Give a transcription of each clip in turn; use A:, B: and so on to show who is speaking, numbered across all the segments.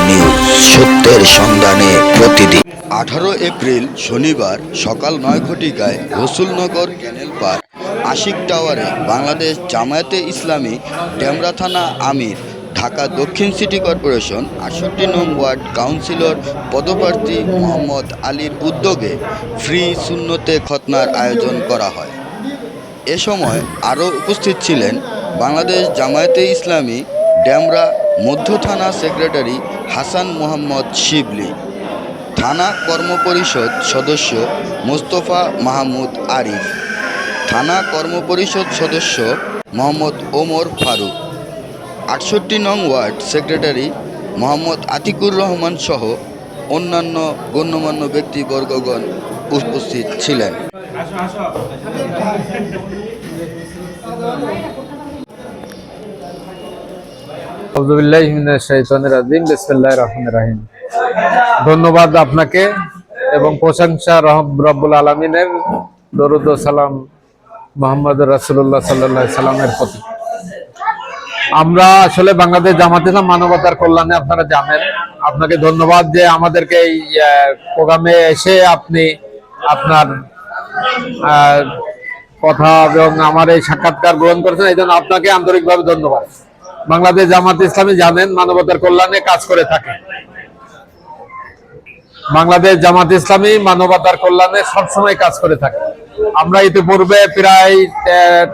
A: News, সত্যের সন্ধানে প্রতিদিন। 18 এপ্রিল শনিবার সকাল 9 ঘটিকায় রসুলনগর ক্যানেল পার আশিক টাওয়ারে বাংলাদেশ জামায়াতে ইসলামী ডেমরা থানা আমির ঢাকা দক্ষিণ সিটি কর্পোরেশন 68 নং ওয়ার্ড কাউন্সিলর পদপ্রার্থী মোহাম্মদ আলীর উদ্যোগে ফ্রি সুন্নতে খতনার আয়োজন করা হয়। এ সময় আরও উপস্থিত ছিলেন বাংলাদেশ জামায়াতে ইসলামী ডেমরা মধ্য থানা সেক্রেটারি হাসান মোহাম্মদ শিবলি, থানা কর্মপরিষদ সদস্য মোস্তফা মাহমুদ আরিফ, থানা কর্মপরিষদ সদস্য মোহাম্মদ ওমর ফারুক, 68 নং ওয়ার্ড সেক্রেটারি মোহাম্মদ আতিকুর রহমান সহ অন্যান্য গণ্যমান্য ব্যক্তিবর্গগণ উপস্থিত ছিলেন।
B: ধন্যবাদ আপনাকে এবং প্রশংসা রব্বুল আলামিনের, দরুদ ও সালাম মুহাম্মদ রাসূলুল্লাহ সাল্লাল্লাহু আলাইহি সাল্লামের প্রতি। আমরা আসলে বাংলাদেশ জামাত ইসলাম মানবতার কল্যাণে, আপনারা জানেন, আপনাকে ধন্যবাদ যে আমাদেরকে এই প্রোগ্রামে এসে আপনি আপনার কথা এবং আমার এই সাক্ষাৎকার গ্রহণ করেছেন, এই জন্য আপনাকে আন্তরিকভাবে ধন্যবাদ। বাংলাদেশ জামাত ইসলামী জানেন মানবতার কল্যাণে কাজ করে থাকে। বাংলাদেশ জামাত ইসলামী মানবতার কল্যাণে সবসময় কাজ করে থাকে। আমরা ইতিপূর্বে প্রায়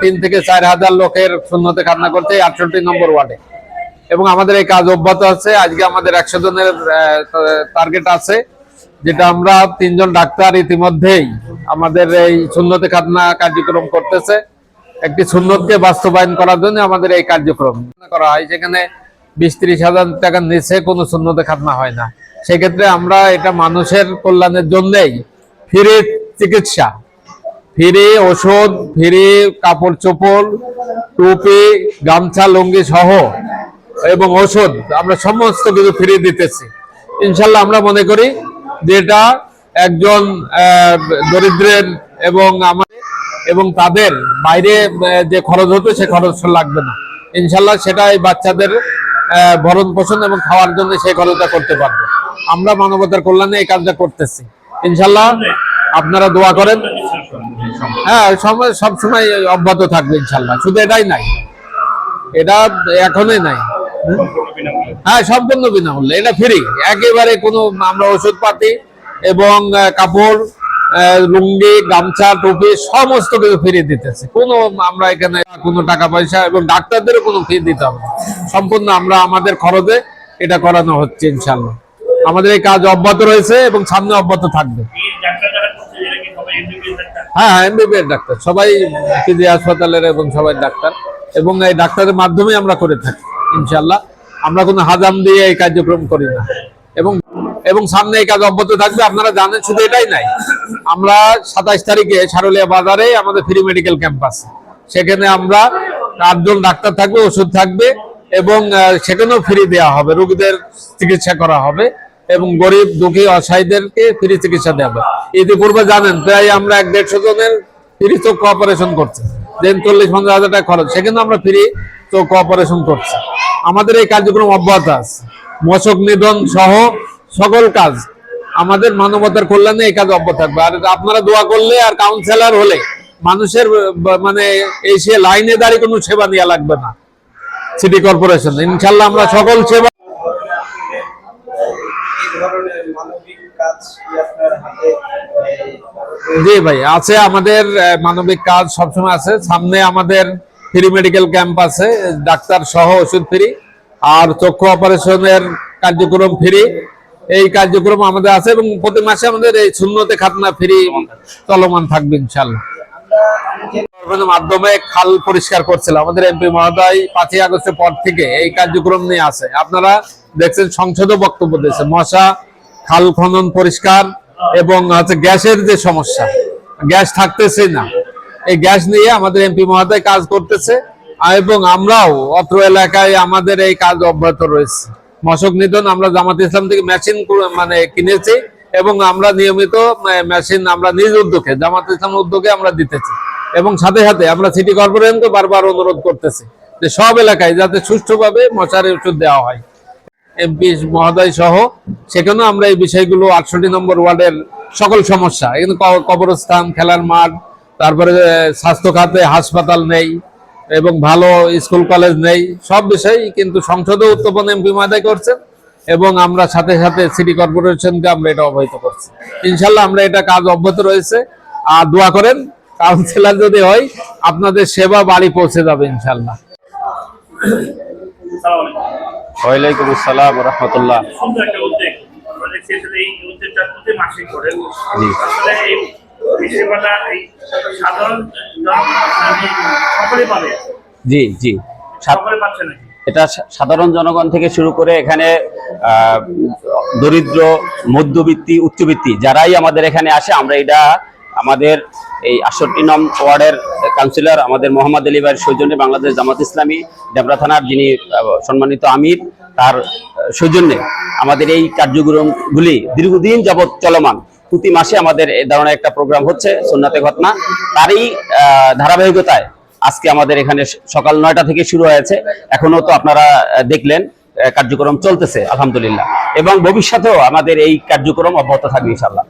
B: 3 থেকে 4 হাজার লোকের সুন্নতে খাতনা করতে 68 নম্বর ওয়ার্ডে, এবং আমাদের এই কাজ অব্যাহত আছে। আজকে আমাদের 100 জনের টার্গেট আছে, যেটা আমরা 3 জন ডাক্তার ইতিমধ্যেই আমাদের এই সুন্নতে খাতনা কার্যক্রম করতেছে। একটি সুন্নতকে বাস্তবায়ন করার জন্য আমাদের এই কার্যক্রম করা হয়, যেখানে 20-30 হাজার টাকার নিচে কোনো সুন্নতে খাতনা হয় না। সেক্ষেত্রে আমরা এটা মানুষের কল্যাণের জন্যই ফ্রি চিকিৎসা, ফ্রি ওষুধ, ফ্রি কাপড় চোপড়, টুপি, গামছা, লুঙ্গি সহ এবং ওষুধ আমরা সমস্ত কিছু ফ্রি দিতেছি। ইনশাল্লাহ আমরা মনে করি যে এটা একজন দরিদ্রের এবং তাদের বাইরে যে খরচ হতো সে খরচ লাগবে না। ইনশাল্লাহ সেটা এই বাচ্চাদের ভরণ পোষণ এবং খাওয়ার জন্য সেই খরচটা করতে পারবে। আমরা মানবতার কল্যাণে এই কাজটা করতেছি। ইনশাল্লাহ আপনারা দোয়া করেন। হ্যাঁ, সবসময় অব্যাহত থাকবে ইনশাল্লাহ। শুধু এটাই নাই, এটা এখনই নাই। হ্যাঁ, সম্পূর্ণ বিনামূল্যে, এটা ফ্রি একেবারে। কোনো আমরা ওষুধপাতি এবং কাপড়, লুঙ্গি, গামছা, টুপি সমস্ত কিছু ফ্রি দিতেছি। কোনো আমরা এখানে কোনো টাকা পয়সা এবং ডাক্তারদেরও কোনো ফি দিতে হবে না। সম্পূর্ণ আমরা আমাদের খরচে এটা করানো হচ্ছে। ইনশাল্লাহ আমাদের এই কাজ অব্যাহত রয়েছে এবং সামনে অব্যাহত থাকবে। হ্যাঁ, এমবিবিএস ডাক্তার সবাই পিজি হাসপাতালের এবং সবাই ডাক্তার, এবং এই ডাক্তারের মাধ্যমে আমরা করে থাকি। ইনশাল্লাহ আমরা কোনো হাজাম দিয়ে এই কার্যক্রম করি না, এবং সামনে এই কাজ অব্যাহত থাকবে। আপনারা জানেন, শুধু এটাই নাই, আমরা 27 তারিখে সারুলিয়া বাজারে আমাদের ফ্রি মেডিকেল ক্যাম্প আছে। সেখানে আমরা 8 জন ডাক্তার থাকবে, ওষুধ থাকবে, এবং সেখানেও ফ্রি দেওয়া হবে, রোগীদের চিকিৎসা করা হবে, এবং গরিব দুঃখী অসহায়দেরকে ফ্রি চিকিৎসা দেওয়া হবে। ইতিপূর্বে জানেন প্রায় আমরা 150 জনের ফ্রি চক্ষু অপারেশন করছি, যেন 40-50 হাজার টাকা খরচ, সেখানে আমরা ফ্রি চক্ষু অপারেশন করছি। আমাদের এই কার্যক্রম অব্যাহত আছে। মশক নিধন সহ সকল কাজ আমাদের মানবতার কল্যাণে এই কাজ অব্যাহত থাকবে। আর আপনারা দোয়া করলে আর কাউন্সিলর হলে মানুষের মানে এই সে লাইনে দাঁড়িয়ে কোনো সেবা নেওয়া লাগবে না। সিটি কর্পোরেশন ইনশাল্লাহ আমরা সকল সেবা। জি ভাই, আছে, আমাদের মানবিক কাজ সবসময় আছে। সামনে আমাদের ফ্রি মেডিকেল ক্যাম্প আছে, ডাক্তার সহ ওষুধ ফ্রি, আর চক্ষু অপারেশনের কার্যক্রম ফ্রি। এই কার্যক্রম আমাদের আছে, এবং প্রতি মাসে আমাদের এই সুন্নতে খাতনা ফ্রি চলমান থাকবে ইনশাল্লাহ। মাধ্যমে খাল পরিষ্কার করছিল আমাদের এমপি মহোদয় 5ই আগস্টের পর থেকে এই কার্যক্রম নিয়ে আছে। আপনারা দেখছেন সংসদে বক্তব্য দিয়েছে, মশা, খাল খনন পরিষ্কার, এবং হচ্ছে গ্যাসের যে সমস্যা, গ্যাস থাকতেছে না, এই গ্যাস নিয়ে আমাদের এমপি মহোদয় কাজ করতেছে, এবং আমরাও অত্র এলাকায় আমাদের এই কাজ অব্যাহত রয়েছে। মশক নিধন আমরা জামাত ইসলাম থেকে মেশিন মানে কিনেছি, এবং আমরা নিয়মিত মেশিন আমরা নিজ উদ্যোগে, জামাত ইসলাম উদ্যোগে আমরা দিতেছি, এবং সাথে সাথে আমরা সিটি কর্পোরেশনকে বারবার অনুরোধ করতেছি যে সব এলাকায় যাতে সুষ্ঠুভাবে মশার ওষুধ দেওয়া হয়। এমপি মহোদয় সহ, সেখানেও আমরা এই বিষয়গুলো 68 নম্বর ওয়ার্ডের সকল সমস্যা, এখানে কবরস্থান, খেলার মাঠ, তারপরে স্বাস্থ্য খাতে হাসপাতাল নেই এবং ভালো স্কুল কলেজ নেই, সব বিষয় কিন্তু সংসদে উত্থাপন এমপি মহোদয় করছেন এবং আমরা সাথে সাথে সিটি কর্পোরেশনকে আমরা এটা অবহিত করছি। ইনশাল্লাহ আমরা এটা কাজ অব্যাহত রয়েছে। আর দোয়া করেন, কাউন্সিলর যদি হয় আপনাদের সেবা বাড়ি পৌঁছে যাবে ইনশাল্লাহ।
C: ওয়ালাইকুম আসসালাম রহমতুল্লাহ।
D: সুন্দর একটা উদ্যোগ, আমরা দেখছি আসলে এই উদ্যোগটা প্রতি মাসে করেন।
C: জি।
D: আসলে এই পরিষেবাটা এই সাধারণ সকলে পাবে,
C: জি জি,
D: সকলে পাচ্ছে নাকি?
C: এটা সাধারণ জনগণ থেকে শুরু করে এখানে দরিদ্র, মধ্যবিত্তি, উচ্চবিত্তি যারাই আমাদের এখানে আসে, আমরা এটা আমাদের এই 68 নং ওয়ার্ডের কাউন্সিলর আমাদের মোহাম্মদ আলী ভাইয়ের সৌজন্যে, বাংলাদেশ জামাত ইসলামী ডেবরা থানার যিনি সম্মানিত আমির, তার সৌজন্যে আমাদের এই কার্যক্রমগুলি দীর্ঘদিন যাবৎ চলমান। প্রতি মাসে আমাদের এই ধরনের একটা প্রোগ্রাম হচ্ছে সুন্নাতে ঘটনা, তারই ধারাবাহিকতায় আজকে আমাদের এখানে সকাল 9টা থেকে শুরু হয়েছে, এখনো তো আপনারা দেখলেন কার্যক্রম চলতেছে আলহামদুলিল্লাহ, এবং ভবিষ্যতেও আমাদের এই কার্যক্রম অব্যাহত থাকবে ইনশাআল্লাহ।